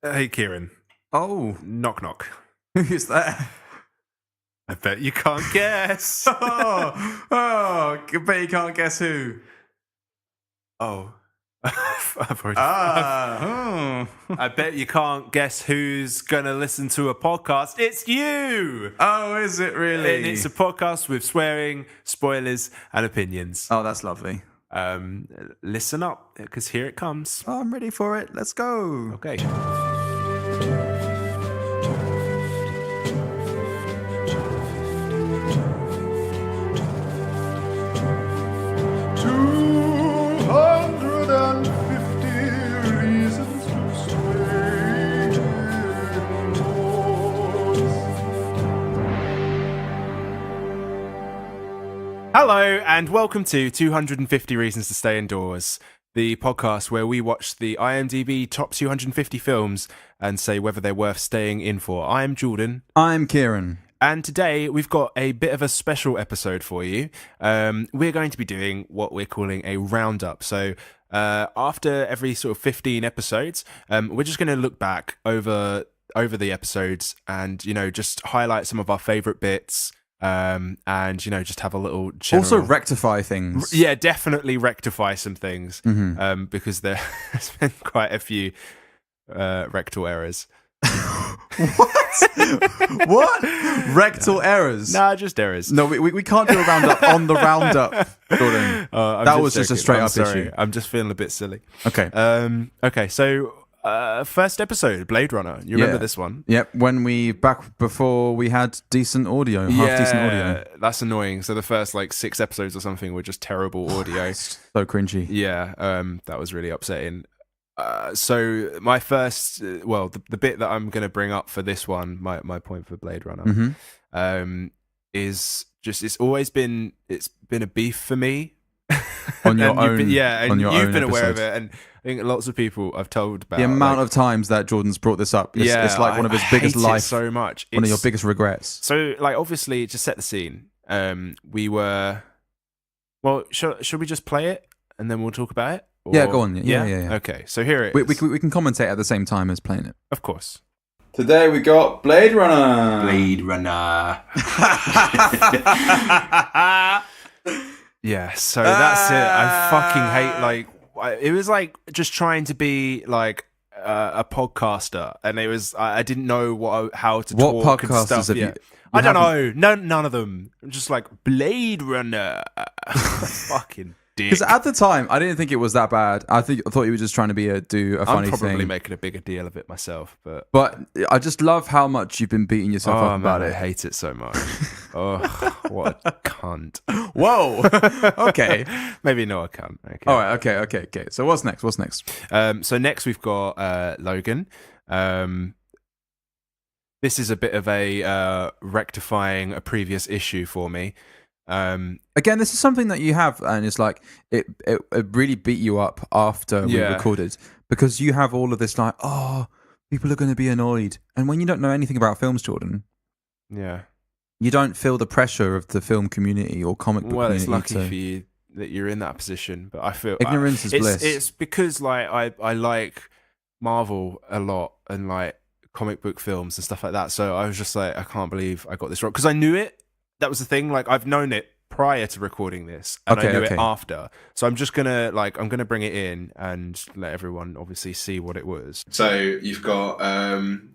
Hey, Kieran. Oh, Knock, knock. who's that? I bet you can't guess. I bet you can't guess who. Oh. I've already. Ah, I bet you can't guess who's going to listen to a podcast. It's you! oh, is it really? And it's a podcast with swearing, spoilers, and opinions. Oh, that's lovely. Listen up, because here it comes. Oh, I'm ready for it. Let's go. Okay. Hello, and welcome to 250 Reasons to Stay Indoors, the podcast where we watch the IMDb top 250 films and say whether they're worth staying in for. I'm Jordan. I'm Kieran. And today we've got a bit of a special episode for you. We're going to be doing what we're calling a roundup. So after every sort of 15 episodes, we're just going to look back over the episodes and, you know, just highlight some of our favourite bits. And, you know, just have a little general... Also rectify things. Yeah, definitely rectify some things. Mm-hmm. Because there's been quite a few rectal errors. What? Rectal errors? Nah, just errors. No, we can't do a roundup on the roundup, Jordan. That was just a straight-up issue. I'm just feeling a bit silly. Okay. Okay, so... first episode, Blade Runner. You remember this one? Yep. When back before we had decent audio, half decent audio. That's annoying. So the first like 6 episodes or something were just terrible audio. So cringy. Yeah. That was really upsetting. So my first, the bit that I'm going to bring up for this one, my point for Blade Runner, is just it's been a beef for me. On your own, you've been aware of it, and I think lots of people I've told about the amount of times that Jordan's brought this up. It's like one of his biggest life, so much. One of your biggest regrets. So, like, obviously, to set the scene, we were. Well, should we just play it and then we'll talk about it? Or... Yeah, go on. Yeah. Okay, so here it is. We can commentate at the same time as playing it. Of course. Today we got Blade Runner. Blade Runner. Yeah, so that's it. I fucking hate, it was like just trying to be like a podcaster, and it was I didn't know how to talk. What podcasters and stuff. have you? I don't know. None of them. I'm just like Blade Runner. Fucking dick. Because at the time, I didn't think it was that bad. I thought you were just trying to do a funny thing. I'm probably making a bigger deal of it myself, but I just love how much you've been beating yourself up about it. I hate it so much. Oh, what a cunt. Whoa. Okay. Maybe not a cunt. Okay. All right. Okay. So what's next? So next we've got Logan. This is a bit of a rectifying a previous issue for me. Again, this is something that you have, and it's like it really beat you up after we recorded, because you have all of this like, oh, people are going to be annoyed, and when you don't know anything about films, Jordan, you don't feel the pressure of the film community or comic book community. Well, it's lucky for you that you're in that position, but I feel ignorance is bliss. It's because like I like Marvel a lot and like comic book films and stuff like that, so I was just like, I can't believe I got this wrong, because I knew it. That was the thing. Like, I've known it prior to recording this, and I knew it after. So I'm just gonna bring it in and let everyone obviously see what it was. So you've got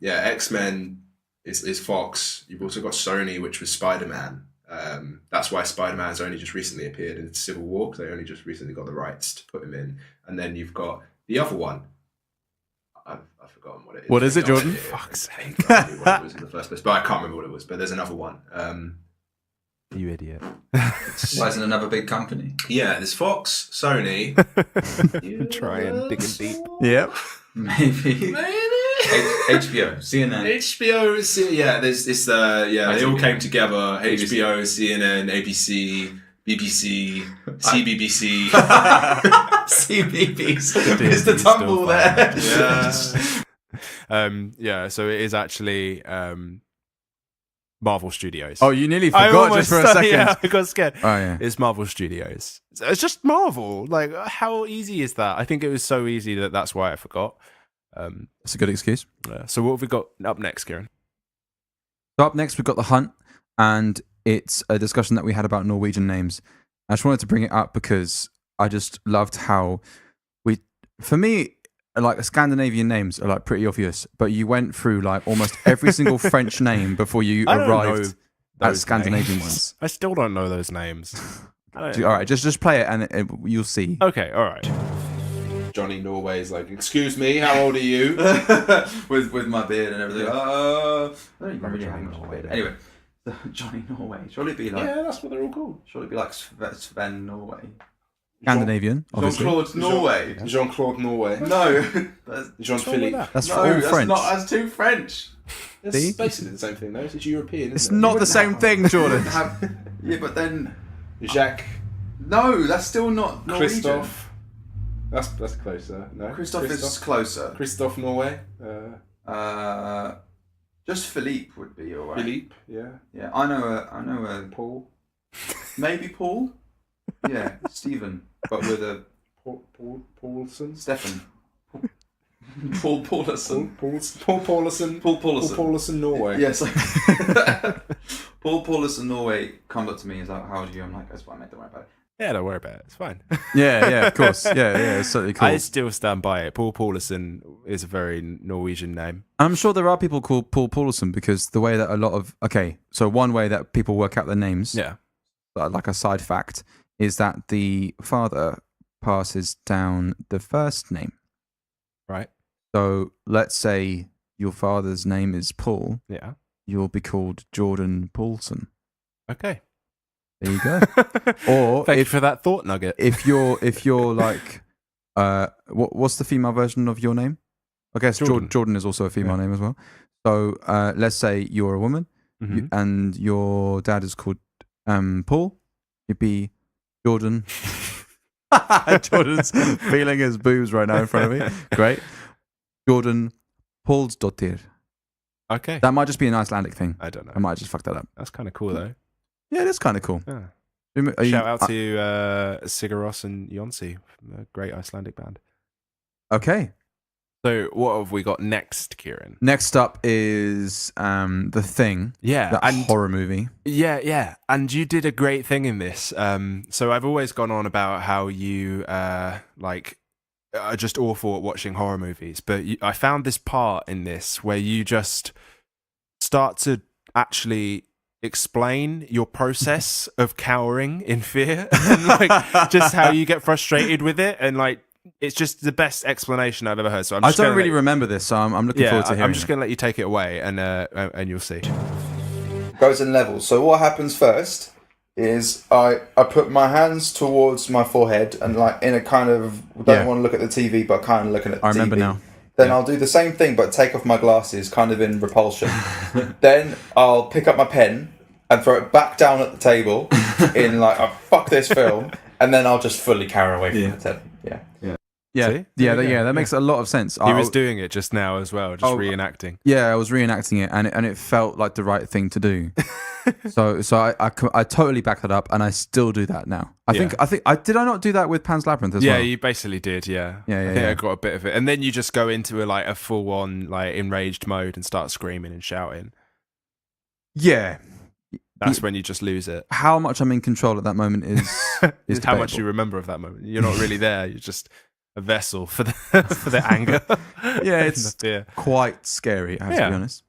X-Men is Fox. You've also got Sony, which was Spider-Man. That's why Spider-Man's only just recently appeared in Civil War, because they only just recently got the rights to put him in. And then you've got the other one. I've forgotten what it is. What is it, Jordan? Fuck's sake! I can't remember what it was in the first place, but I can't remember what it was. But there's another one. You idiot. Why isn't another big company? Yeah, there's Fox, Sony. Try and dig in deep. Yep. Maybe. HBO, CNN. Yeah, there's this. They all came together. HBO, CNN, ABC, BBC, CBBC. CBBC. Is the tumble there? Yeah. So it is actually Marvel Studios. Oh, you nearly forgot just for a second. Yeah, I got scared. Oh, yeah. It's Marvel Studios. It's just Marvel. Like, how easy is that? I think it was so easy that's why I forgot. That's a good excuse. So what have we got up next, Kieran? So up next, we've got The Hunt, and it's a discussion that we had about Norwegian names. I just wanted to bring it up because I just loved how for me, like Scandinavian names are like pretty obvious, but you went through like almost every single French name before you arrived at Scandinavian ones. I still don't know those names. All right, just play it and you'll see. Okay, all right. Johnny Norway's like, excuse me, how old are you? with my beard and everything. I don't even really have much beard. Anyway, Johnny Norway. Surely it be like. Yeah, that's what they're all called. Surely it be like Sven Norway. Scandinavian, obviously. Jean-Claude Norway. Jean-Claude Norway. No. Jean-Philippe. That's all French. That's too French. It's basically the same thing, though. It's European, It's isn't it? not the same thing, Jordan. Yeah, but then... Jacques. No, that's still not Norwegian. Christophe. That's closer. No. Christophe is closer. Christophe Norway. Just Philippe would be alright. Philippe, yeah. Yeah, I know a Paul. Maybe Paul? Yeah, Stephen, but with a Paulson. Stefan. Paul Paulison. Paul Paulison. Paul Paulison. Paul Paulison, Norway. Yes. Paul Paulison, Norway, comes up to me and is like, how old are you? I'm like, that's fine, mate, don't worry about it. Yeah, don't worry about it. It's fine. Yeah, of course. Yeah, it's certainly cool. I still stand by it. Paul Paulison is a very Norwegian name. I'm sure there are people called Paul Paulison because the way that a lot of... Okay, so one way that people work out their names, like a side fact, is that the father passes down the first name. Right. So let's say your father's name is Paul. Yeah. You'll be called Jordan Paulson. Okay. There you go. Or Thank you for that thought nugget. If you're like, what's the female version of your name? I guess Jordan is also a female name as well. So let's say you're a woman and your dad is called Paul. You'd be Jordan. Jordan's feeling his boobs right now in front of me. Great. Jordan Paulsdottir. Okay. That might just be an Icelandic thing. I don't know. I might just fuck that up. That's kind of cool, though. Yeah, it is kind of cool. Yeah. Shout out to Sigur and Jonsi, a great Icelandic band. Okay. So what have we got next, Kieran? Next up is The Thing. Yeah. That horror movie. Yeah. And you did a great thing in this. So I've always gone on about how you are just awful at watching horror movies. But I found this part in this where you just start to actually explain your process of cowering in fear and just how you get frustrated with it, and it's just the best explanation I've ever heard. So I don't really remember this, so I'm looking forward to hearing. I'm just going to let you take it away, and you'll see. Goes in levels. So what happens first is I put my hands towards my forehead and in a kind of don't want to look at the TV, but kind of looking at the TV. I remember now. Then I'll do the same thing, but take off my glasses, kind of in repulsion. Then I'll pick up my pen and throw it back down at the table in fuck this film, and then I'll just fully cower away from the table. That makes a lot of sense. He was doing it just now as well, just reenacting. Yeah, I was reenacting it, and it felt like the right thing to do. so I totally back that up, and I still do that now. I think did I not do that with Pan's Labyrinth as well? Yeah, you basically did. Yeah, I think I got a bit of it, and then you just go into a full on enraged mode and start screaming and shouting. Yeah. That's when you just lose it. How much I'm in control at that moment is how much you remember of that moment. You're not really there. You're just a vessel for the anger. Yeah, it's quite scary, I have to be honest.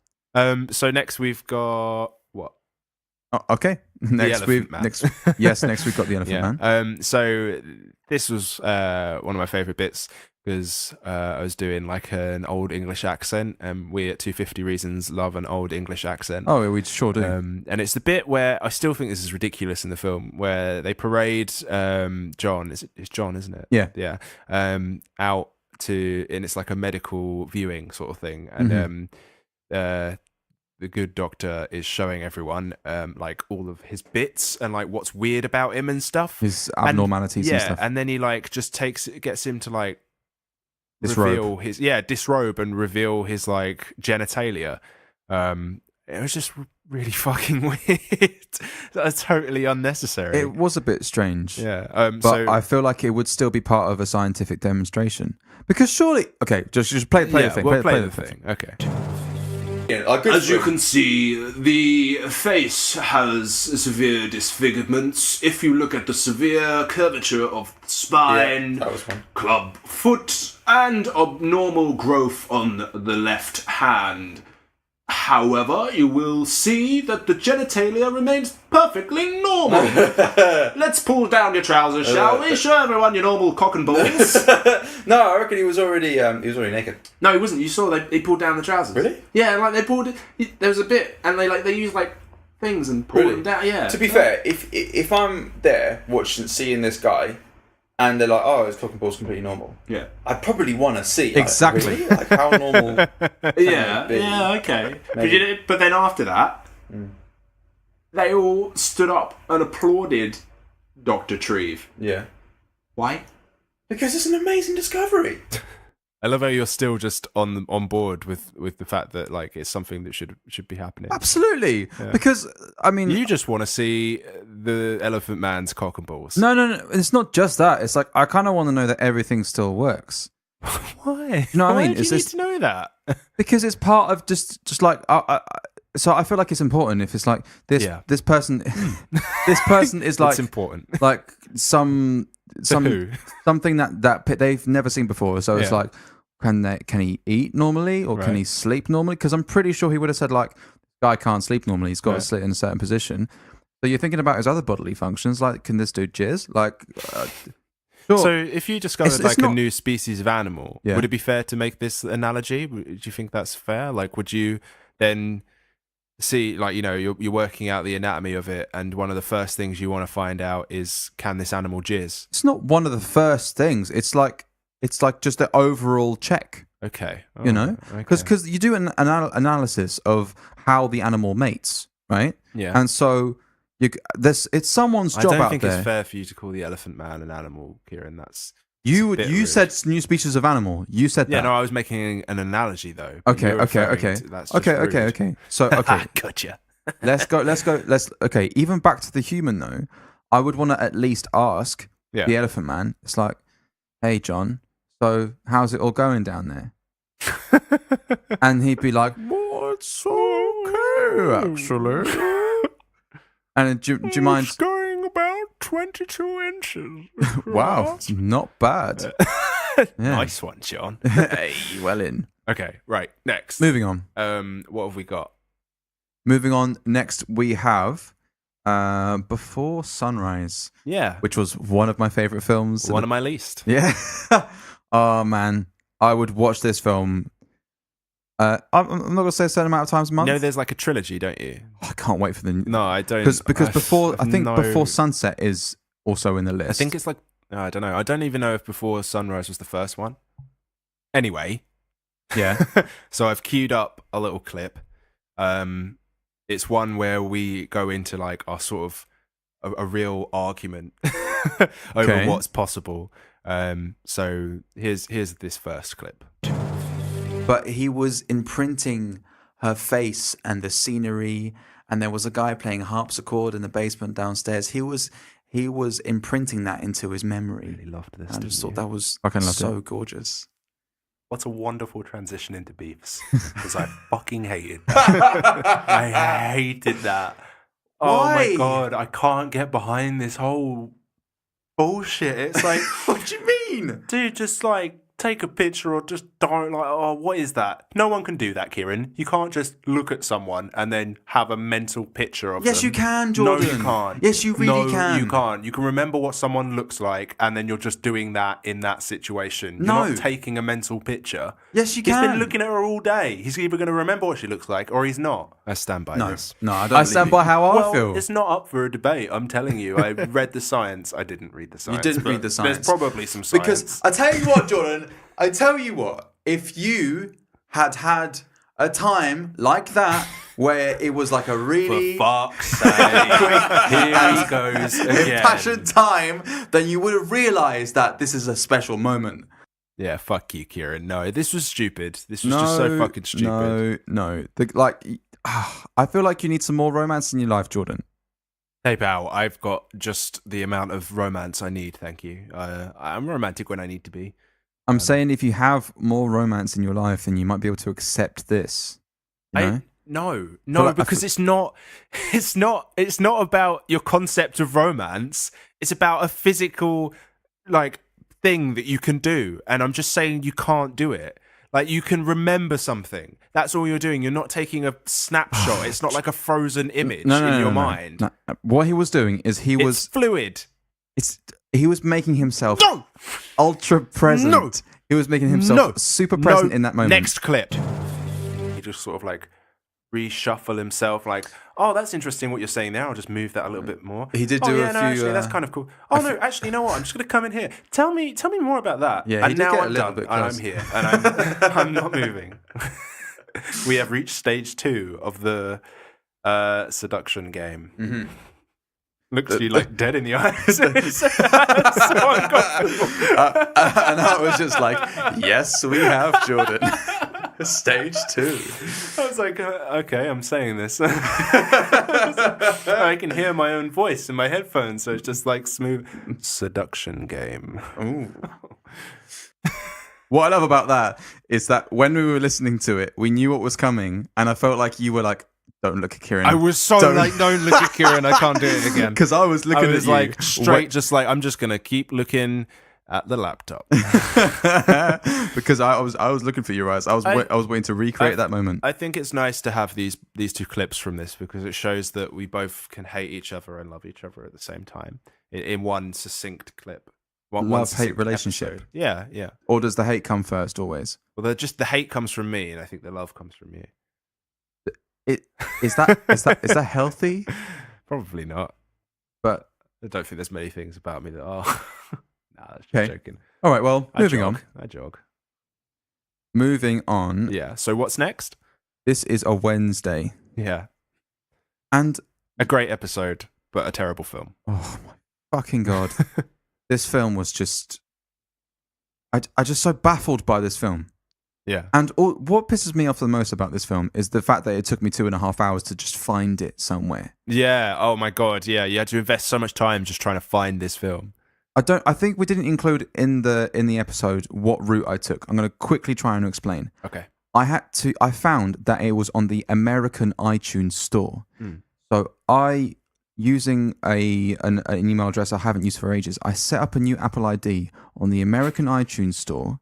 So next we've got what? Oh, okay. Next we've got the Elephant Man. So this was one of my favourite bits because I was doing an old English accent, and we at 250 Reasons love an old English accent. Oh, we sure do. And it's the bit where I still think this is ridiculous in the film, where they parade John. It's John, isn't it? Yeah. Out to, and it's like a medical viewing sort of thing, and the good doctor is showing everyone all of his bits and what's weird about him and stuff, his abnormalities and stuff. And then he just gets him to reveal disrobe and reveal his genitalia, it was just really fucking weird. That's totally unnecessary. It was a bit strange. Yeah. But So I feel like it would still be part of a scientific demonstration. Because surely... Okay, just play the thing. We'll play the thing. Okay. As you can see, the face has severe disfigurements. If you look at the severe curvature of spine, that was one. club foot, and abnormal growth on the left hand. However, you will see that the genitalia remains perfectly normal. Let's pull down your trousers, shall we? Show everyone your normal cock and balls. No, I reckon he was already naked. No, he wasn't. You saw they pulled down the trousers. Really? Yeah, like they pulled it. There was a bit, and they used like things and pulled them down. Yeah. To be fair, if I'm there seeing this guy, and they're like, "Oh, his cock and ball's completely normal," Yeah. I probably want to see Exactly. Really? Like how normal. Yeah, okay. But then after that, they all stood up and applauded Dr. Treve. Yeah, Why? because it's an amazing discovery. I love how you're still just on board with the fact that like it's something that should be happening. Absolutely. Yeah. Because, I mean... You just want to see the Elephant Man's cock and balls. No. It's not just that. It's like, I kind of want to know that everything still works. Why? You know what I mean? Why do you need to know that? Because it's part of just like... so I feel like it's important if it's like this person... this person is like... It's important. Like something that they've never seen before. So it's like, can he eat normally or can he sleep normally? Because I'm pretty sure he would have said like, guy can't sleep normally. He's got to sit in a certain position. So you're thinking about his other bodily functions. Like, can this dude jizz? Like, sure. So if you discovered a new species of animal, would it be fair to make this analogy? Do you think that's fair? Like, would you then see, like, you know, you're working out the anatomy of it, and one of the first things you want to find out is, can this animal jizz? It's not one of the first things. It's like just the overall check. Okay. You know, because you do an analysis of how the animal mates, right? Yeah. And so it's someone's job out there. I don't think it's fair for you to call the Elephant Man an animal, Kieran. That's you said new species of animal. You said that. Yeah, no, I was making an analogy though. Okay. That's Okay. So okay. Gotcha. Let's go. Okay. Even back to the human though, I would want to at least ask the Elephant Man. It's like, hey, John. So how's it all going down there? And he'd be like, well, it's okay, actually. And do you mind? It's going about 22 inches. Wow, not bad. Nice one, John. Hey, well in. Okay, right, next. Moving on. What have we got? Moving on, next we have Before Sunrise. Yeah. Which was one of my favourite films. One of my least. Yeah. Oh, man. I would watch this film. I'm not going to say a certain amount of times a month. You know, there's like a trilogy, don't you? Oh, I can't wait for the... No, I don't. Because Before Sunset is also in the list. I think it's like... I don't know. I don't even know if Before Sunrise was the first one. Anyway. Yeah. So I've queued up a little clip. It's one where we go into like our sort of a real argument over what's possible. So here's this first clip. But he was imprinting her face and the scenery, and there was a guy playing harpsichord in the basement downstairs. He was imprinting that into his memory. I really loved this. I just thought that was so gorgeous. What a wonderful transition into beefs. Because I fucking hated that. I hated that. Why? Oh my god, I can't get behind this whole bullshit. It's like, what do you mean? Dude, just like take a picture or just don't like, oh, what is that? No one can do that, Kieran. You can't just look at someone and then have a mental picture of them. Yes, you can, Jordan. No, you can't. Yes, you really can. No, you can't. You can remember what someone looks like and then you're just doing that in that situation. You're not taking a mental picture. Yes, you can. He's been looking at her all day. He's either going to remember what she looks like or he's not. I stand by this. No, I don't. I stand by how I feel. It's not up for a debate. I'm telling you. I read the science. I didn't read the science. You didn't read the science. There's probably some science. Because I tell you what, Jordan. I tell you what, if you had a time like that where it was like a really for fuck's sake, here he goes again. Impassioned time, then you would have realised that this is a special moment. Yeah, fuck you, Kieran. No, this was stupid. This was just so fucking stupid. No. I feel like you need some more romance in your life, Jordan. Hey pal, I've got just the amount of romance I need, thank you. I'm romantic when I need to be. I'm saying if you have more romance in your life, then you might be able to accept this. You know? No, because it's not about your concept of romance. It's about a physical, like, thing that you can do, and I'm just saying you can't do it. Like, you can remember something. That's all you're doing. You're not taking a snapshot. It's not like a frozen image in your mind. No. What he was doing is It's fluid. He was making himself ultra present. No. He was making himself super present in that moment. Next clip. He just sort of like reshuffle himself, like, oh, that's interesting what you're saying there. I'll just move that a little bit more. He did do a few. Actually, that's kind of cool. Oh no, actually, you know what? I'm just going to come in here. Tell me more about that. Yeah, and he did now get a I'm little done, bit and close. I'm here, and I'm not moving. We have reached stage 2 of the seduction game. Mm-hmm. Looks at you like dead in the eyes. It's so uncomfortable. And I was just like, yes, we have, Jordan. Stage 2. I was like, okay, I'm saying this. I can hear my own voice in my headphones, so it's just like smooth seduction game. Ooh. What I love about that is that when we were listening to it, we knew what was coming, and I felt like you were like, don't look at Keiran. I was so Don't- like, don't look at Keiran, I can't do it again. Because I was looking I was at you. like, straight, just like, I'm just going to keep looking at the laptop. Because I was looking for your eyes. I was waiting to recreate that moment. I think it's nice to have these 2 clips from this, because it shows that we both can hate each other and love each other at the same time in one succinct clip. One Love-hate succinct relationship. episode. Yeah. Or does the hate come first always? Well, the hate comes from me, and I think the love comes from you. Is that healthy? Probably not. But I don't think there's many things about me that are. Nah, that's just Okay. joking. all right, well, moving on. I jog. Moving on. Yeah. So what's next? This is a Wednesday. Yeah. And A great episode, but a terrible film. oh my fucking god. This film was just I just so baffled by this film. Yeah. And what pisses me off the most about this film is the fact that it took me 2.5 hours to just find it somewhere. Yeah. Oh my god. Yeah. You had to invest so much time just trying to find this film. I think we didn't include in the episode what route I took. I'm going to quickly try and explain. Okay. I found that it was on the American iTunes store. Hmm. So using an email address I haven't used for ages, I set up a new Apple ID on the American iTunes store,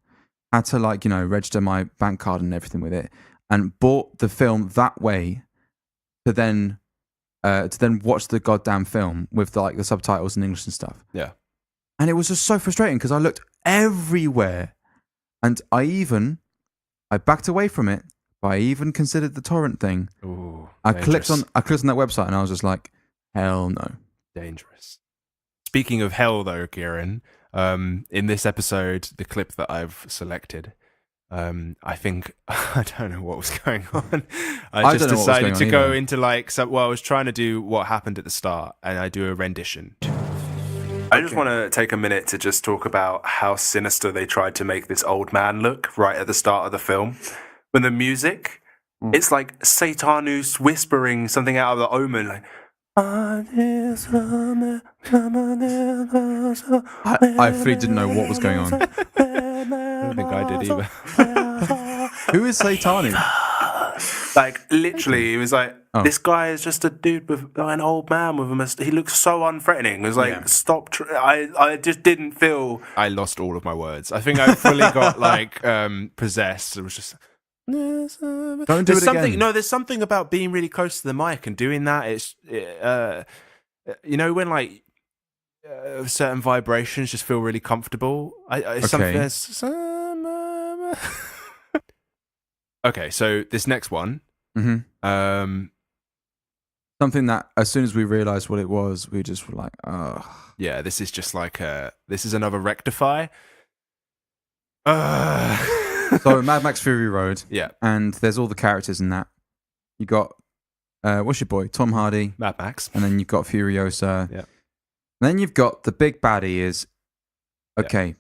had to register my bank card and everything with it, and bought the film that way to then watch the goddamn film with the subtitles in English and stuff. Yeah. And it was just so frustrating because I looked everywhere, and I backed away from it, but I even considered the torrent thing. Ooh. I clicked on that website, and I was just like, hell no. Dangerous. Speaking of hell, though, Keiran, in this episode, the clip that I've selected, I think I don't know what was going on. I just decided to go into I was trying to do what happened at the start, and I do a rendition. I just want to take a minute to just talk about how sinister they tried to make this old man look right at the start of the film. When the music, it's like Satanus whispering something out of The Omen, like. I fully didn't know what was going on. I don't think I did either. Who is Satani? Like, literally, it was like, this guy is just a dude with an old man with a mustache. He looks so unthreatening. It was like, stop. I just didn't feel. I lost all of my words. I think I fully got possessed. It was just. Don't do it again. No, there's something about being really close to the mic and doing that. It's, when certain vibrations just feel really comfortable. Okay, so this next one. Mm-hmm. Something that as soon as we realized what it was, we just were like, oh. Yeah, this is just this is another rectify. So Mad Max Fury Road. Yeah. And there's all the characters in that. You got, what's your boy? Tom Hardy. Mad Max. And then you've got Furiosa. Yeah. And then you've got the big baddie is, okay,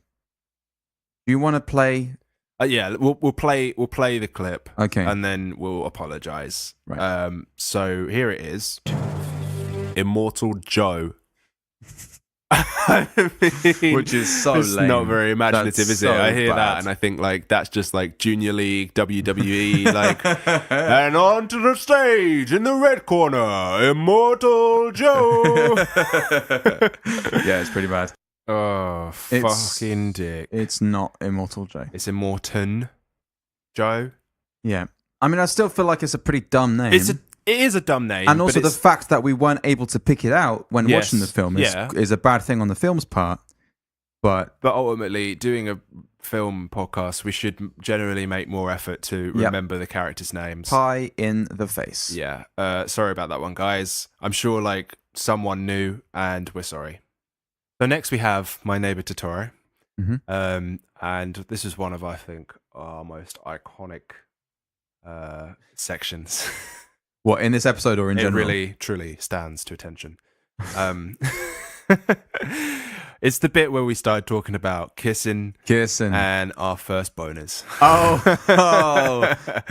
do you want to play Yeah, we'll play the clip. Okay. And then we'll apologize. Right. So here it is. Immortal Joe. I mean, Which is so it's lame. not very imaginative, That's is it? so I hear bad. that and I think like that's just like Junior League, WWE, like, and on to the stage in the red corner, Immortal Joe. Yeah, it's pretty bad. Oh, fucking dick. It's not Immortal Joe. It's Immortan Joe. Yeah. I mean, I still feel like it's a pretty dumb name. It is a dumb name. And also but the fact that we weren't able to pick it out when Yes, watching the film yeah. is a bad thing on the film's part. But ultimately, doing a film podcast, we should generally make more effort to remember the characters' names. pie in the face. Yeah. Sorry about that one, guys. I'm sure like someone knew, and we're sorry. So next we have My Neighbor Totoro. Mhm. And this is one of, I think, our most iconic sections. What, in this episode or in It general? really, truly stands to attention. It's the bit where we started talking about kissing and our first boners.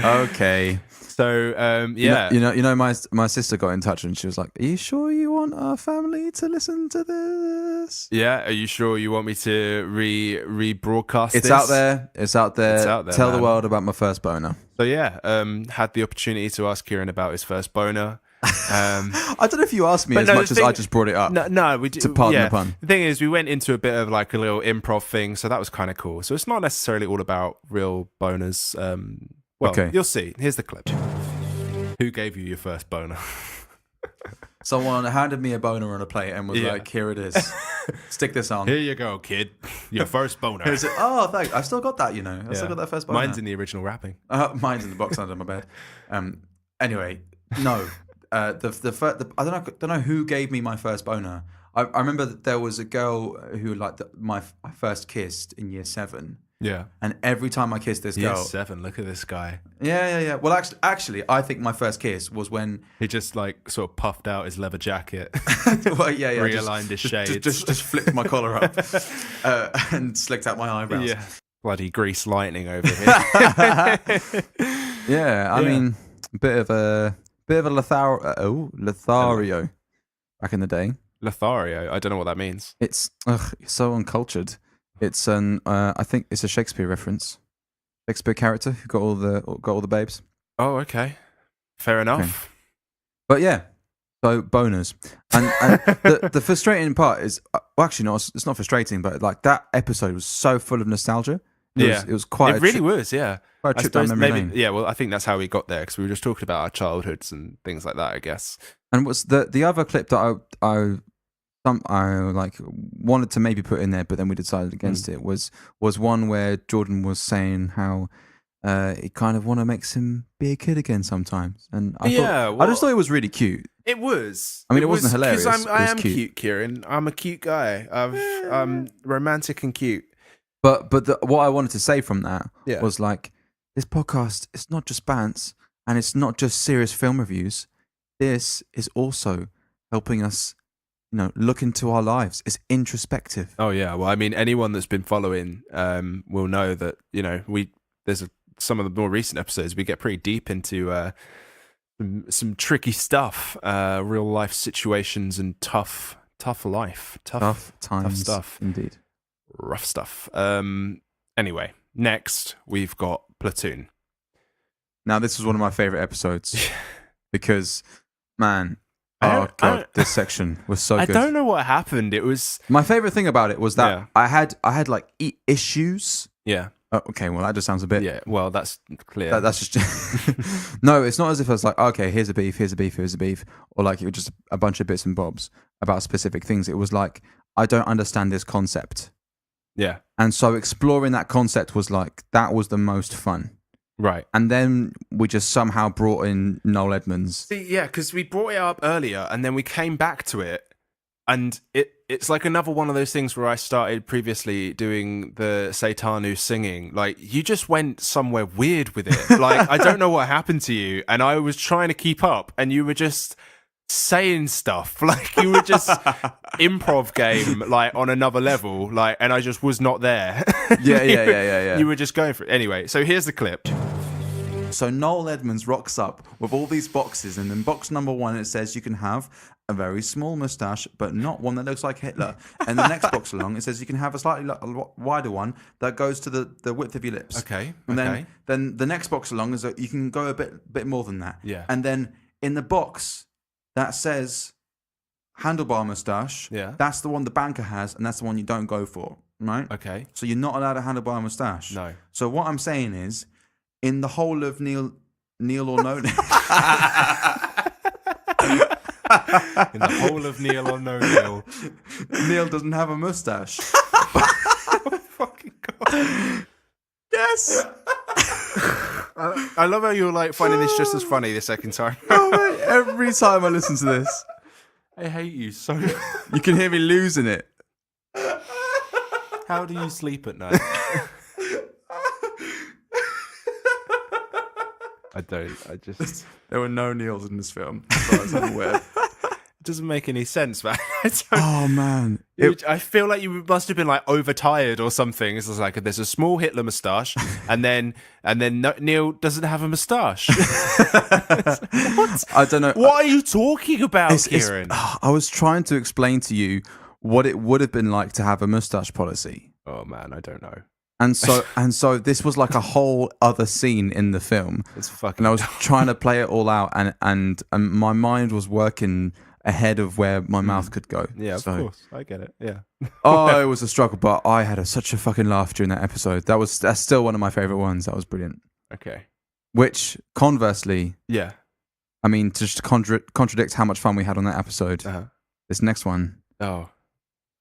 Okay. So, yeah. You know, my sister got in touch and she was like, "Are you sure you want our family to listen to this?" Yeah, are you sure you want me to rebroadcast It's this? out there. It's out there. It's out there, Tell the man. world about my first boner. So yeah, had the opportunity to ask Kieran about his first boner. I don't know if you asked me But as no, much the as thing- I just brought it up. No, we did. To pardon yeah. the pun. The thing is, we went into a bit of like a little improv thing, so that was kind of cool. So it's not necessarily all about real boners. Well, Okay. you'll see. Here's the clip. Who gave you your first boner? Someone handed me a boner on a plate and was Yeah. like, "Here it is. Stick this on." Here you go, kid. Your first boner. Here's it. Oh, thanks. I still got that. You know, I still got that first boner. Mine's in the original wrapping. Mine's in the box under my bed. Anyway, no. I don't know who gave me my first boner. I remember that there was a girl who I first kissed in year 7, Yeah. and every time I kissed this Year girl, 7. Look at this guy. yeah. Well, actually, I think my first kiss was when, He just like sort of puffed out his leather jacket, well, yeah, realigned his shades. just flipped my collar up, and slicked out my eyebrows. Yeah. Bloody grease lightning over here. Yeah, I mean, a bit of a Lothario back in the day. Lothario. I don't know what that means. It's so uncultured. It's I think it's a Shakespeare reference. Shakespeare character who got all the babes. Oh, okay. Fair enough. But yeah, so boners. And the frustrating part is, well, actually, no, it's not frustrating, but like that episode was so full of nostalgia. It was quite. It really was. Yeah. Quite a I trip down suppose memory maybe. lane. Yeah. Well, I think that's how we got there because we were just talking about our childhoods and things like that. I guess. And what's the other clip that I like wanted to maybe put in there, but then we decided against it was one where Jordan was saying how he kind of want to make him be a kid again sometimes, and I just thought it was really cute. It was. I mean, it wasn't hilarious. Because It I was am cute, Kieran. I'm a cute guy. I'm romantic and cute. But what I wanted to say from that Yeah. was like, this podcast, it's not just bants and it's not just serious film reviews. This is also helping us, look into our lives. It's introspective. Oh yeah. Well, I mean, anyone that's been following will know that some of the more recent episodes we get pretty deep into some tricky stuff, real life situations and tough life, Tough times. tough stuff, Indeed. rough stuff. Anyway, next we've got Platoon. Now, this was one of my favorite episodes because, man, I- this section was so I good. don't know what happened. It was My favorite thing about it was that Yeah. I had like issues. yeah. Oh, okay, well, that just sounds a bit. Yeah, well, that's clear. That's just no. It's not as if I was like, okay, here's a beef, or like it was just a bunch of bits and bobs about specific things. It was like, I don't understand this concept, yeah, and so exploring that concept was like that was the most fun. right. And then we just somehow brought in Noel Edmonds. See, yeah, because we brought it up earlier, and then we came back to it, and it's like another one of those things where I started previously doing the Seitanu singing. Like, you just went somewhere weird with it. Like, I don't know what happened to you, and I was trying to keep up, and you were just saying stuff. Like, you were just improv game, like, on another level, like, and I just was not there. Yeah. You were just going for it. Anyway, so here's the clip. So Noel Edmonds rocks up with all these boxes, and in box number 1 it says you can have a very small moustache, but not one that looks like Hitler. And the next box along, it says you can have a slightly wider one that goes to the width of your lips. Okay. And then the next box along is that you can go a bit more than that. Yeah. And then in the box that says handlebar moustache, that's the one the banker has, and that's the one you don't go for, right? Okay. So you're not allowed a handlebar moustache. No. So what I'm saying is, in the whole of Neil or No In the whole of Neil or No Neil. Neil doesn't have a mustache. Oh, fucking God. Yes. I love how you're like finding this just as funny the second time. Oh, mate, every time I listen to this, I hate you so. you can hear me losing it. How do you sleep at night? I don't. I just. There were no Neils in this film, as far as I'm aware. It doesn't make any sense, man. Oh man, I feel like you must have been like overtired or something. It's just like there's a small Hitler moustache, and then Neil doesn't have a moustache. What? I don't know. What are you talking about, Keiran? I was trying to explain to you what it would have been like to have a moustache policy. Oh man, I don't know. And so this was like a whole other scene in the film. It's fucking. And I was trying to play it all out, and my mind was working ahead of where my mouth could go. Yeah, of course, I get it. Yeah. Oh, it was a struggle, but I had such a fucking laugh during that episode. That's still one of my favorite ones. That was brilliant. Okay. Which, conversely, Yeah. I mean, to just contradict how much fun we had on that episode, this next one. Oh,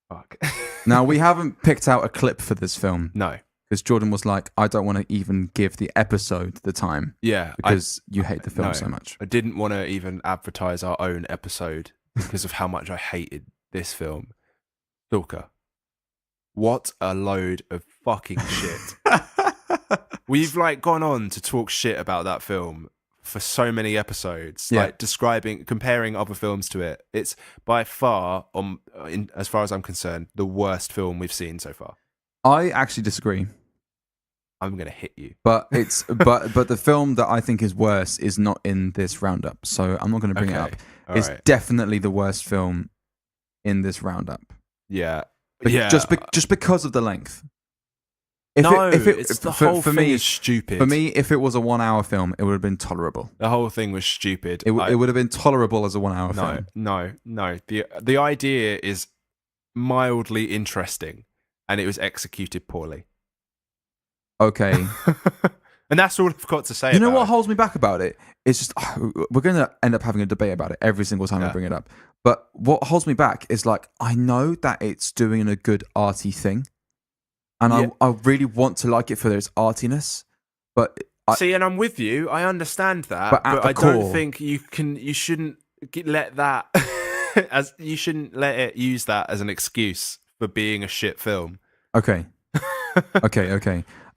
fuck. Now, we haven't picked out a clip for this film. No. Because Jordan was like, I don't want to even give the episode the time. Yeah. Because you hate the film so much. I didn't want to even advertise our own episode because of how much I hated this film. Stalker. What a load of fucking shit. We've like gone on to talk shit about that film for so many episodes, like comparing other films to it. It's by far, as far as I'm concerned, the worst film we've seen so far. I actually disagree. I'm gonna hit you. But it's but the film that I think is worse is not in this roundup, so I'm not going to bring it up. It's definitely the worst film in this roundup. Yeah, Just because of the length. The whole thing is stupid. For me, if it was a 1 hour film, it would have been tolerable. The whole thing was stupid. It would have been tolerable as a 1 hour film. No. The idea is mildly interesting, and it was executed poorly. Okay. And that's all I've got to say. You know what holds me back about it? It's just we're going to end up having a debate about it every single time I bring it up. But what holds me back is like I know that it's doing a good arty thing, and I really want to like it for its artiness. But and I'm with you. I understand that, but I don't think you shouldn't let that you shouldn't let it use that as an excuse for being a shit film. Okay.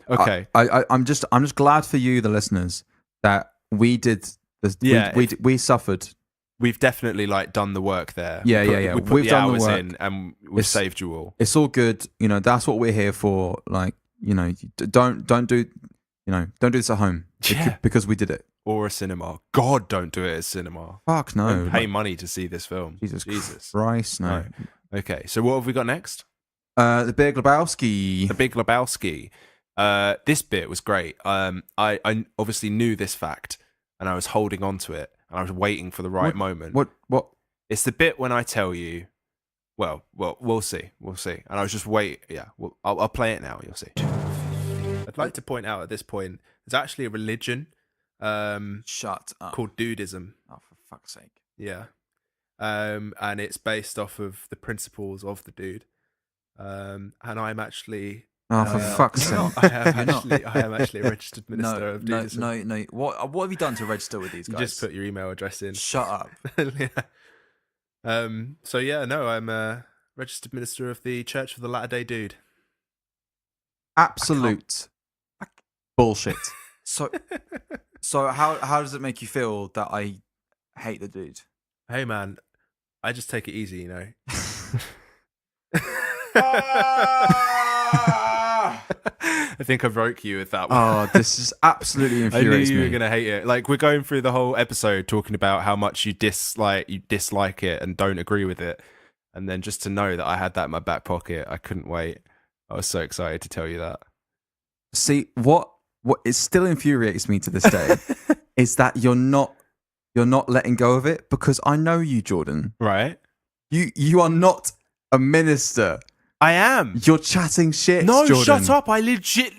Okay. I'm just glad for you, the listeners, that we did this. Yeah, we suffered. We've definitely like done the work there. Yeah. We put the hours in, and we've saved you all. It's all good. You know, that's what we're here for. Like, you know, don't do this at home because we did it. Or a cinema. God, don't do it at cinema. Fuck no. Don't pay money to see this film. Jesus Christ, no. Okay, so what have we got next? The Big Lebowski. The Big Lebowski. This bit was great. I obviously knew this fact, and I was holding on to it, and I was waiting for the right moment. What? It's the bit when I tell you. Well, we'll see. And I was just wait. Yeah, I'll play it now. You'll see. I'd like to point out at this point, there's actually a religion. Shut up. Called Dudism. Oh, for fuck's sake. Yeah. And it's based off of the principles of the dude. And I'm actually. Oh, for fuck's sake! I am actually a registered minister of Dudism. No. What have you done to register with these guys? You just put your email address in. Shut up. Yeah. So yeah, no, I'm a registered minister of the Church of the Latter-day Dude. Absolute bullshit. So how does it make you feel that I hate the dude? Hey man, I just take it easy, you know. I think I broke you with that one. Oh, this is absolutely I knew infuriates you were me. gonna hate it. Like, we're going through the whole episode talking about how much you dislike it and don't agree with it, and then just to know that I had that in my back pocket, I couldn't wait. I was so excited to tell you that. See, what it still infuriates me to this day is that you're not letting go of it, because I know you, Jordan. Right? You are not a minister. I am. You're chatting shit. No, Jordan. shut up. I legit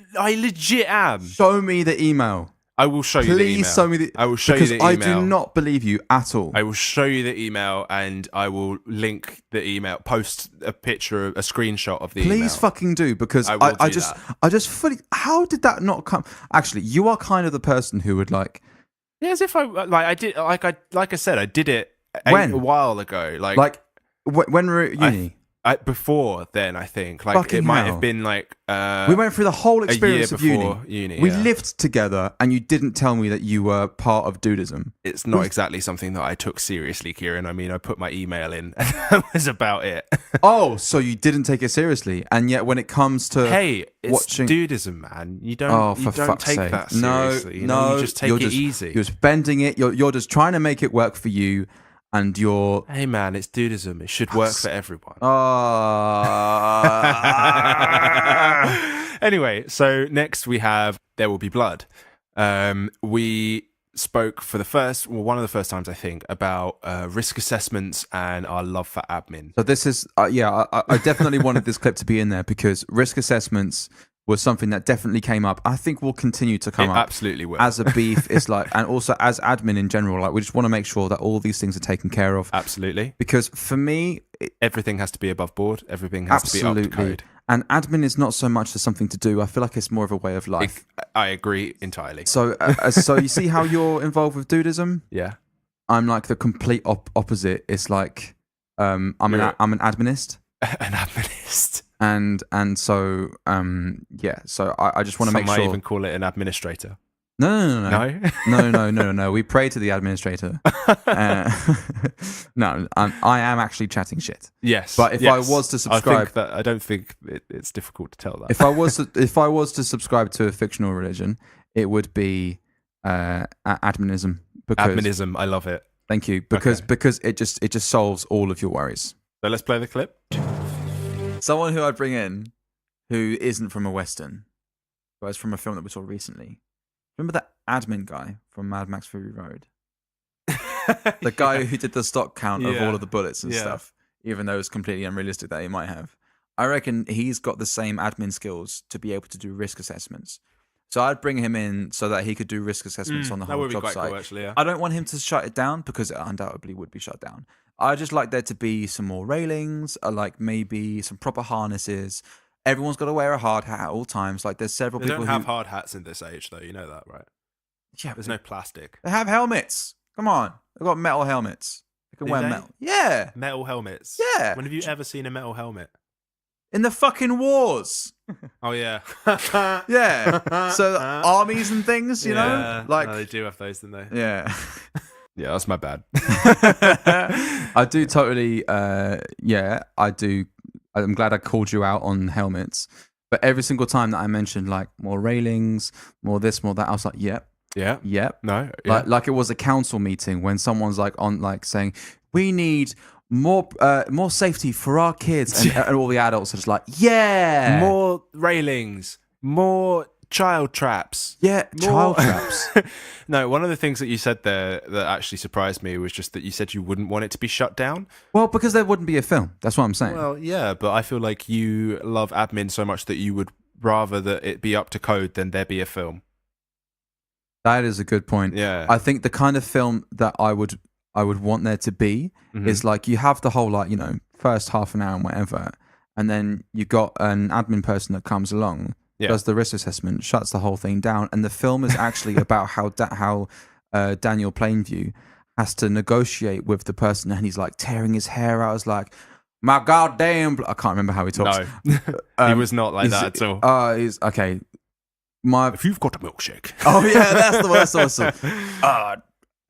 am. Show me the email. I will show you the email. Please show me the. I will show you the email. Because I do not believe you at all. I will show you the email, and I will link the email, post a picture, a screenshot of the email. Please fucking do, because I just fully. How did that not come? Actually, you are kind of the person who would like. Yeah, as if I did, like I said, I did it When? a while ago. When we were at uni. Before then, I think Fucking it might hell. have been like We went through the whole experience of before uni. uni, We yeah. lived together, and you didn't tell me that you were part of Dudism. It's not exactly something that I took seriously, Kieran. I mean, I put my email in, and that was about it. Oh, so you didn't take it seriously, and yet when it comes to Hey, it's watching dudism, man. You don't. Oh, you for don't fuck's take sake! that No, seriously. no, you just take you're it easy. You're just bending it. You're just trying to make it work for you, and you're. Hey, man, it's dudism. It should work for everyone. Anyway, so next we have There Will Be Blood. We spoke for one of the first times, I think, about risk assessments and our love for admin. So this is, I definitely wanted this clip to be in there, because risk assessments was something that definitely came up. I think will continue to come It up. absolutely will. As a beef, it's like, and also as admin in general, like we just want to make sure that all these things are taken care of. Absolutely. Because for me, everything has to be above board. Everything has to be up to code. And admin is not so much as something to do. I feel like it's more of a way of life. I agree entirely. So, so you see how you're involved with Dudism? Yeah. I'm like the complete opposite. It's like I'm an administ. An administ. And so so I just want to make sure. Some might even call it an administrator. No. We pray to the administrator. No, I am actually chatting shit. Yes, but if I was to subscribe, I don't think it's difficult to tell that. If I was to subscribe to a fictional religion, it would be adminism. Adminism, I love it. Thank you, because it just solves all of your worries. So let's play the clip. Someone who I'd bring in, who isn't from a Western, but is from a film that we saw recently. Remember that admin guy from Mad Max Fury Road? The guy who did the stock count of all of the bullets and stuff, even though it's completely unrealistic that he might have. I reckon he's got the same admin skills to be able to do risk assessments. So I'd bring him in so that he could do risk assessments on the whole job site. Cool, actually, yeah. I don't want him to shut it down, because it undoubtedly would be shut down. I just like there to be some more railings, like maybe some proper harnesses. Everyone's got to wear a hard hat at all times. Like there's several people who don't have hard hats in this age, though. You know that, right? Yeah, there's no plastic. They have helmets. Come on, they've got metal helmets. They can wear metal. Yeah, metal helmets. Yeah. When have you ever seen a metal helmet? In the fucking wars. Oh yeah. Yeah. So armies and things, you know, like they do have those, don't they? Yeah. Yeah, that's my bad. I do totally. I do. I'm glad I called you out on helmets. But every single time that I mentioned like more railings, more this, more that, I was like, yep. No. Yeah. Like it was a council meeting when someone's like on like saying we need more safety for our kids, and all the adults are just like, yeah, more railings, more child traps. Child traps. No, one of the things that you said there that actually surprised me was just that you said you wouldn't want it to be shut down. Well, because there wouldn't be a film. That's what I'm saying. Well, yeah, but I feel like you love admin so much that you would rather that it be up to code than there be a film. That is a good point. Yeah. I think the kind of film that I would want there to be is like you have the whole like, you know, first half an hour and whatever, and then you got an admin person that comes along, does the risk assessment, shuts the whole thing down, and the film is actually about how Daniel Plainview has to negotiate with the person, and he's like tearing his hair out. I was like, my goddamn, I can't remember how he talks. No, he was not like that at all. He's okay. If you've got a milkshake. Oh yeah, that's the worst. Awesome.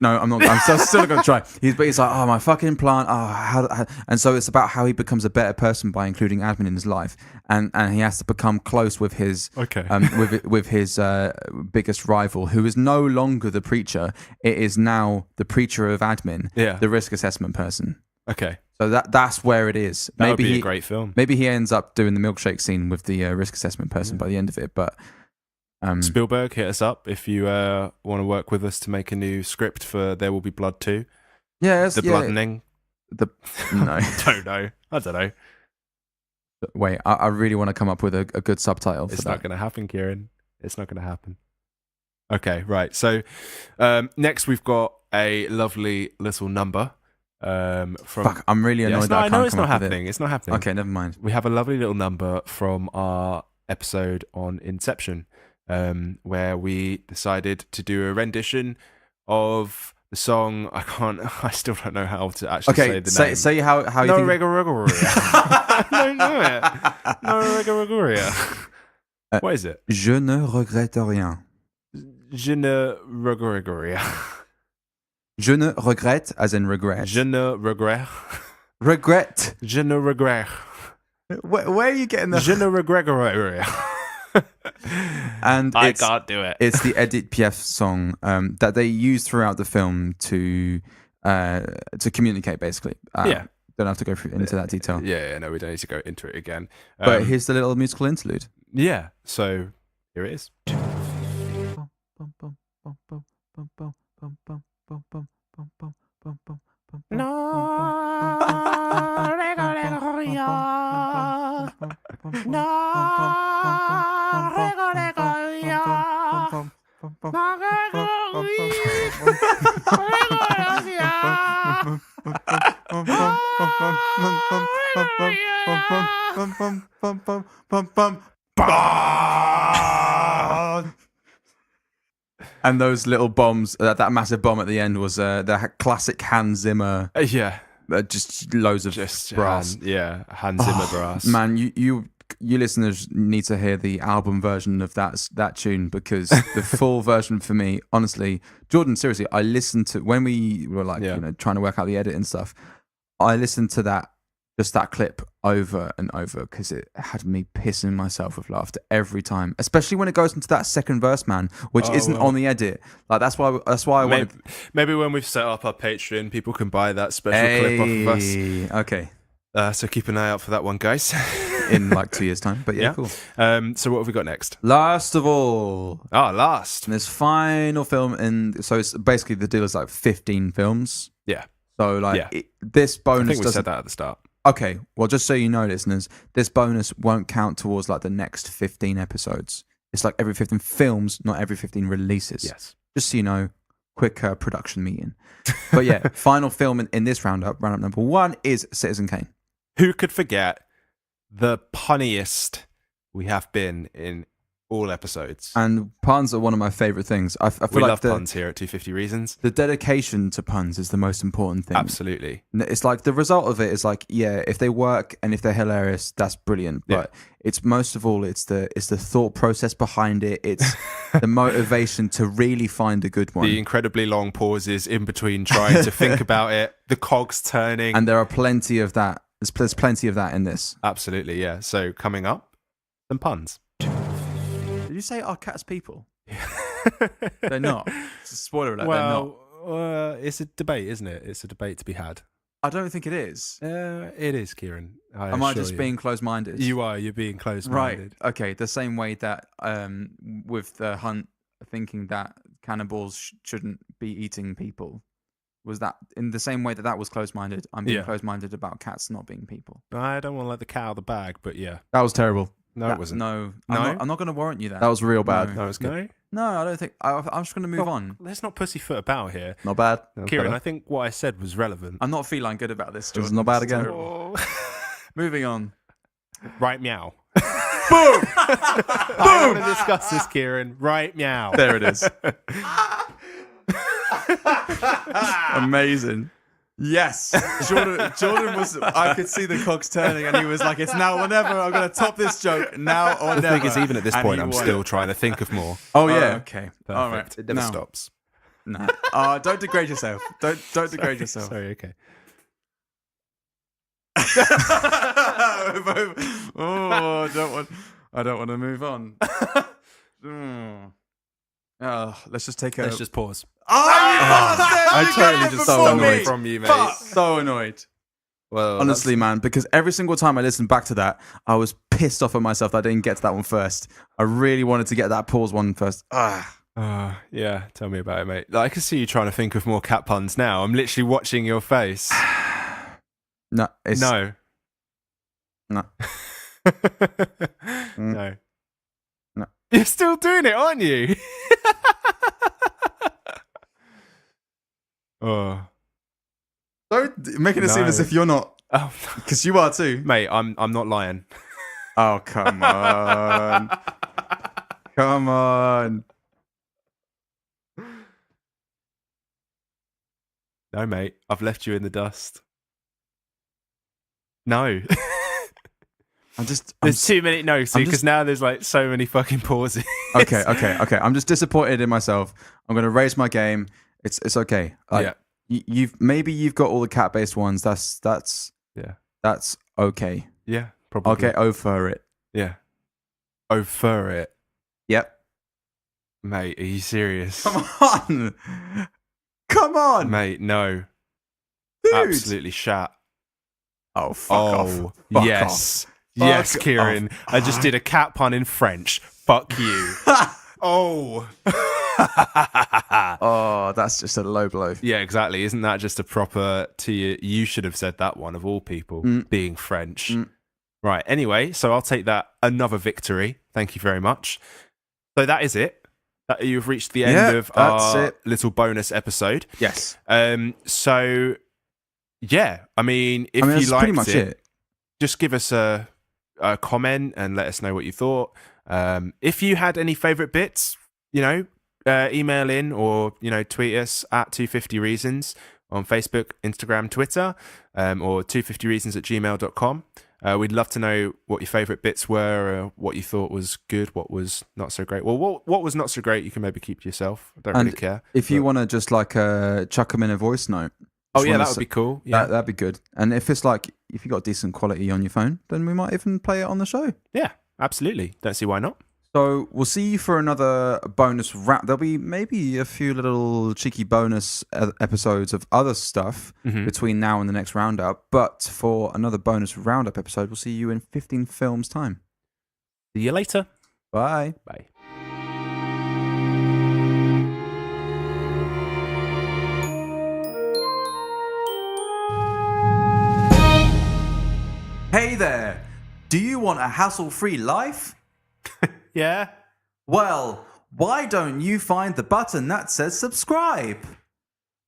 No, I'm not. I'm still going to try. But he's like, oh, my fucking plant. Oh, how, and so it's about how he becomes a better person by including admin in his life, and he has to become close with his with his biggest rival, who is no longer the preacher. It is now the preacher of admin, the risk assessment person. Okay, so that's where it is. That would be a great film. Maybe he ends up doing the milkshake scene with the risk assessment person by the end of it, but. Spielberg, hit us up if you want to work with us to make a new script for There Will Be Blood 2. Yeah, the bloodening. No, I don't know. Wait, I really want to come up with a good subtitle for that. It's not going to happen, Kieran. It's not going to happen. Okay, right. So next we've got a lovely little number from. Fuck, I'm really annoyed that I can't it's come not up happening. with it. It's not happening. Okay, never mind. We have a lovely little number from our episode on Inception. Where we decided to do a rendition of the song. I still don't know how to actually say the name. Say how you no think. Regoria. I don't know it. No Regoria. What is it? Je ne regrette rien. Je ne regrette. Je ne regrette, as in regret. Je ne regrette. Regret. Je ne regrette. Where are you getting that? Je ne regrette. And I can't do it. It's the Edith Piaf song that they use throughout the film to communicate, basically. Don't have to go into that detail. Yeah, no, we don't need to go into it again. But here's the little musical interlude. Yeah, so here it is. And those little bombs, that massive bomb at the end was the classic Hans Zimmer. Just loads of brass. Hans Zimmer brass. Man, you listeners need to hear the album version of that tune, because the full version for me, honestly, Jordan, seriously, I listened to when we were trying to work out the edit and stuff. I listened to that clip over and over because it had me pissing myself with laughter every time, especially when it goes into that second verse, man, which isn't on the edit. Like that's why I wanted. Maybe when we've set up our Patreon, people can buy that special clip off of us. Okay. So keep an eye out for that one, guys. In like 2 years' time. But yeah, cool. So what have we got next? Last of all. Last. And this final film, and so it's basically the deal is like 15 films. Yeah. So this bonus. I think we said that at the start. Okay, well, just so you know, listeners, this bonus won't count towards like the next 15 episodes. It's like every 15 films, not every 15 releases. Yes. Just so you know, quick production meeting. But yeah, final film in this roundup number 1 is Citizen Kane. Who could forget the punniest we have been in all episodes? And puns are one of my favourite things. I feel we like love puns here at 250 Reasons. The dedication to puns is the most important thing. Absolutely. It's like the result of it is like, yeah, if they work and if they're hilarious, that's brilliant. But it's most of all, it's the thought process behind it. It's the motivation to really find a good one. The incredibly long pauses in between trying to think about it. The cogs turning. And there are plenty of that. There's plenty of that in this. Absolutely, yeah. So coming up, some puns. Did you say our cats people? They're not. It's a spoiler alert. They're not. It's a debate, isn't it? It's a debate to be had. I don't think it is. It is, Kieran. Am I just being closed-minded? You are. You're being closed-minded. Right. Okay. The same way that with the hunt, thinking that cannibals shouldn't be eating people. Was that in the same way that was closed-minded? I'm being closed-minded about cats not being people. I don't want to let the cat out of the bag, but yeah. That was terrible. No, it wasn't. No, I'm not going to warrant you that. That was real bad. No, it was good. No, I don't think. I'm just going to move on. Let's not pussyfoot about here. Not bad. Kieran, I think what I said was relevant. I'm not feeling good about this. It was not bad again. Moving on. Right, meow. Boom! I want to discuss this, Kieran. Right, meow. There it is. Amazing. Yes. Jordan was, I could see the cogs turning and he was like, it's now or never. I'm going to top this joke now or never. The thing is, even at this point, I'm still trying to think of more. Oh, yeah. Okay. All right. It never stops. Nah. Don't degrade yourself. Don't degrade yourself. Sorry, okay. I don't want to move on. Let's just take a. Let's just pause. I totally just so annoyed from you, mate. So annoyed. Well, honestly, man, because every single time I listened back to that, I was pissed off at myself that I didn't get to that one first. I really wanted to get that pause one first. Yeah, tell me about it, mate. I can see you trying to think of more cat puns now. I'm literally watching your face. No. No. No. No. No. You're still doing it, aren't you? Oh. Don't making it seem as if you're not. Oh, because you are too. mate, I'm not lying. Oh, come on. Come on. No, mate, I've left you in the dust. No. There's too many because now there's like so many fucking pauses. Okay. I'm just disappointed in myself. I'm gonna raise my game. It's okay. Like, you've got all the cat based ones. That's okay. Yeah, probably. I'll get over it. Yeah. Over it. Yep. Mate, are you serious? Come on, mate. No. dude. Absolutely shat. Oh, fuck off. Fuck yes. Off. Yes, Fuck Kieran. off. I just did a cat pun in French. Fuck you. Oh. Oh, that's just a low blow. Yeah, exactly. Isn't that just a proper to you? You should have said that one of all people, being French. Right. Anyway, so I'll take that another victory. Thank you very much. So that is it. You've reached the end of our little bonus episode. Yes. So, yeah. I mean, if you liked pretty much it, just give us a comment and let us know what you thought. If you had any favourite bits, email in or, tweet us at 250reasons on Facebook, Instagram, Twitter, or 250reasons@gmail.com. We'd love to know what your favourite bits were, what you thought was good, what was not so great. Well, what was not so great, you can maybe keep to yourself. I don't really care. If you want to just chuck them in a voice note. Oh, yeah, that would be cool. Yeah. That'd be good. And if it's if you got decent quality on your phone, then we might even play it on the show. Yeah, absolutely. Don't see why not. So we'll see you for another bonus wrap. There'll be maybe a few little cheeky bonus episodes of other stuff between now and the next roundup. But for another bonus roundup episode, we'll see you in 15 films' time. See you later. Bye. Bye. Hey there. Do you want a hassle-free life? Yeah. Well, why don't you find the button that says subscribe?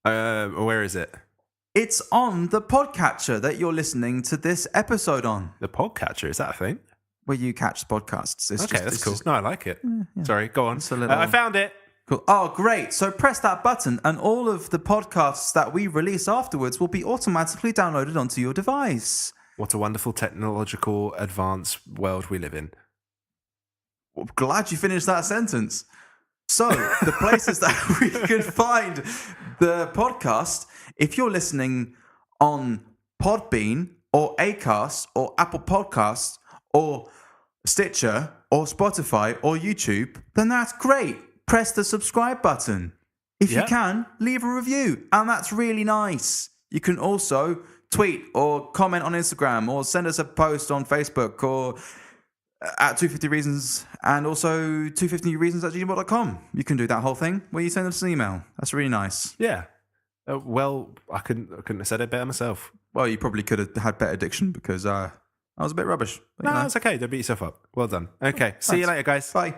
Where is it? It's on the podcatcher that you're listening to this episode on. The podcatcher, is that a thing? Where you catch podcasts. That's cool. No, I like it. Yeah. Sorry, go on. I found it. Cool. Oh, great. So press that button and all of the podcasts that we release afterwards will be automatically downloaded onto your device. What a wonderful technological advanced world we live in. Well, glad you finished that sentence. So, the places that we can find the podcast, if you're listening on Podbean or Acast or Apple Podcasts or Stitcher or Spotify or YouTube, then that's great. Press the subscribe button. If you can, leave a review, and that's really nice. You can also tweet or comment on Instagram or send us a post on Facebook or at 250 Reasons and also 250reasons@gmail.com. You can do that whole thing where you send us an email. That's really nice. Yeah. Well, I couldn't have said it better myself. Well, you probably could have had better diction because I was a bit rubbish. No, it's okay. Don't beat yourself up. Well done. Okay. See you later, guys. Bye.